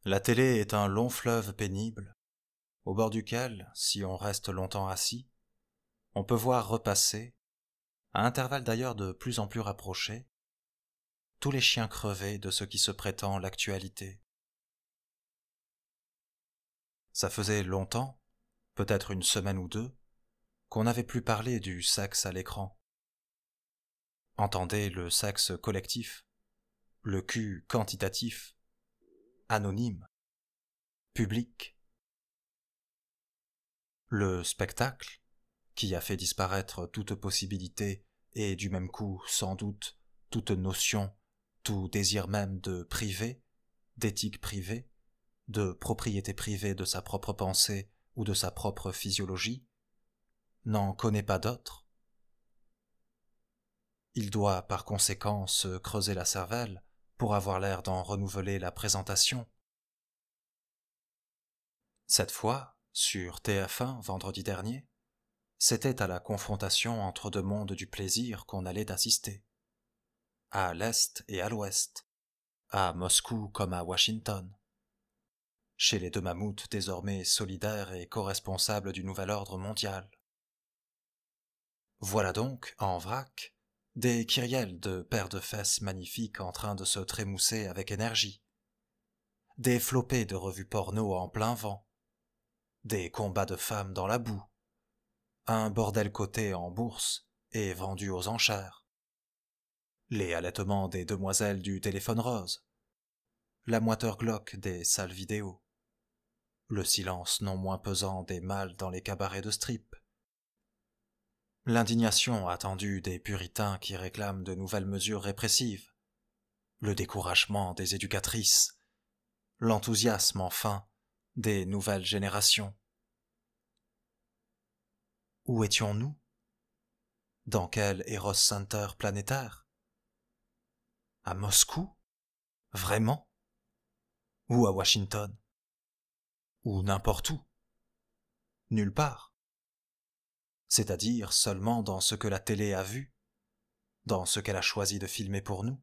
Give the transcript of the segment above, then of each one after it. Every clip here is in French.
La télé est un long fleuve pénible, au bord duquel, si on reste longtemps assis, on peut voir repasser, à intervalles d'ailleurs de plus en plus rapprochés, tous les chiens crevés de ce qui se prétend l'actualité. Ça faisait longtemps, peut-être une semaine ou deux, qu'on n'avait plus parlé du sexe à l'écran. Entendez le sexe collectif, le cul quantitatif, anonyme, public. Le spectacle, qui a fait disparaître toute possibilité et du même coup, sans doute, toute notion, tout désir même de privé, d'éthique privée, de propriété privée de sa propre pensée ou de sa propre physiologie, n'en connaît pas d'autre. Il doit par conséquent se creuser la cervelle pour avoir l'air d'en renouveler la présentation. Cette fois, sur TF1 vendredi dernier, c'était à la confrontation entre deux mondes du plaisir qu'on allait assister. À l'Est et à l'Ouest, à Moscou comme à Washington. Chez les deux mammouths désormais solidaires et co-responsables du nouvel ordre mondial. Voilà donc, en vrac, des kyrielles de paires de fesses magnifiques en train de se trémousser avec énergie. Des flopées de revues porno en plein vent. Des combats de femmes dans la boue. Un bordel coté en bourse et vendu aux enchères. Les halètements des demoiselles du téléphone rose. La moiteur glauque des salles vidéo. Le silence non moins pesant des mâles dans les cabarets de strip. L'indignation attendue des puritains qui réclament de nouvelles mesures répressives. Le découragement des éducatrices. L'enthousiasme, enfin, des nouvelles générations. Où étions-nous? Dans quel Eros Center planétaire? À Moscou? Vraiment? Ou à Washington? Ou n'importe où? Nulle part. C'est-à-dire seulement dans ce que la télé a vu, dans ce qu'elle a choisi de filmer pour nous,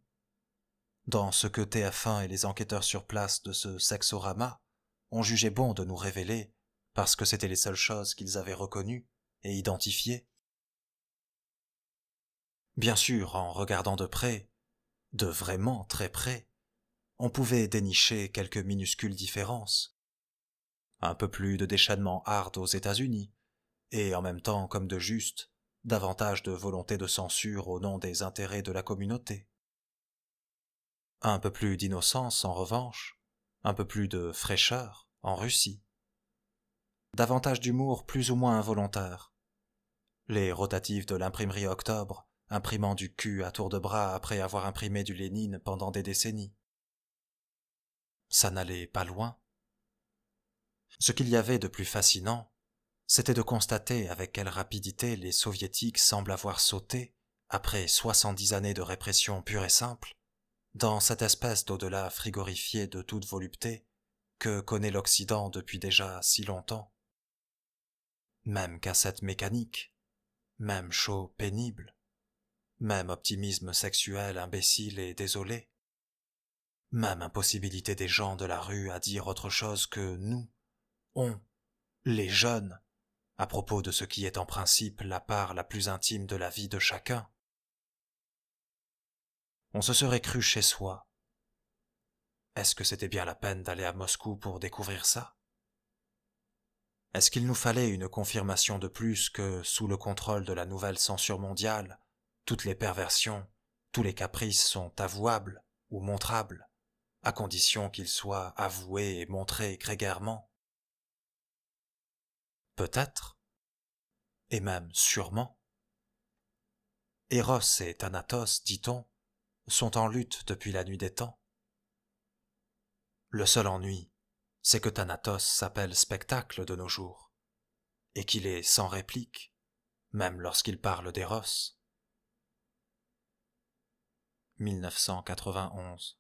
dans ce que TF1 et les enquêteurs sur place de ce sexorama ont jugé bon de nous révéler parce que c'étaient les seules choses qu'ils avaient reconnues et identifiées. Bien sûr, en regardant de près, de vraiment très près, on pouvait dénicher quelques minuscules différences. Un peu plus de déchaînement hard aux États-Unis, et en même temps, comme de juste, davantage de volonté de censure au nom des intérêts de la communauté. Un peu plus d'innocence, en revanche, un peu plus de fraîcheur, en Russie. Davantage d'humour plus ou moins involontaire. Les rotatifs de l'imprimerie Octobre, imprimant du cul à tour de bras après avoir imprimé du Lénine pendant des décennies. Ça n'allait pas loin. Ce qu'il y avait de plus fascinant, c'était de constater avec quelle rapidité les soviétiques semblent avoir sauté, après 70 années de répression pure et simple, dans cette espèce d'au-delà frigorifié de toute volupté que connaît l'Occident depuis déjà si longtemps. Même cassette mécanique, même show pénible, même optimisme sexuel imbécile et désolé, même impossibilité des gens de la rue à dire autre chose que nous, on, les jeunes, à propos de ce qui est en principe la part la plus intime de la vie de chacun. On se serait cru chez soi. Est-ce que c'était bien la peine d'aller à Moscou pour découvrir ça? Est-ce qu'il nous fallait une confirmation de plus que, sous le contrôle de la nouvelle censure mondiale, toutes les perversions, tous les caprices sont avouables ou montrables, à condition qu'ils soient avoués et montrés grégairement? Peut-être, et même sûrement. Eros et Thanatos, dit-on, sont en lutte depuis la nuit des temps. Le seul ennui, c'est que Thanatos s'appelle spectacle de nos jours, et qu'il est sans réplique, même lorsqu'il parle d'Eros. 1991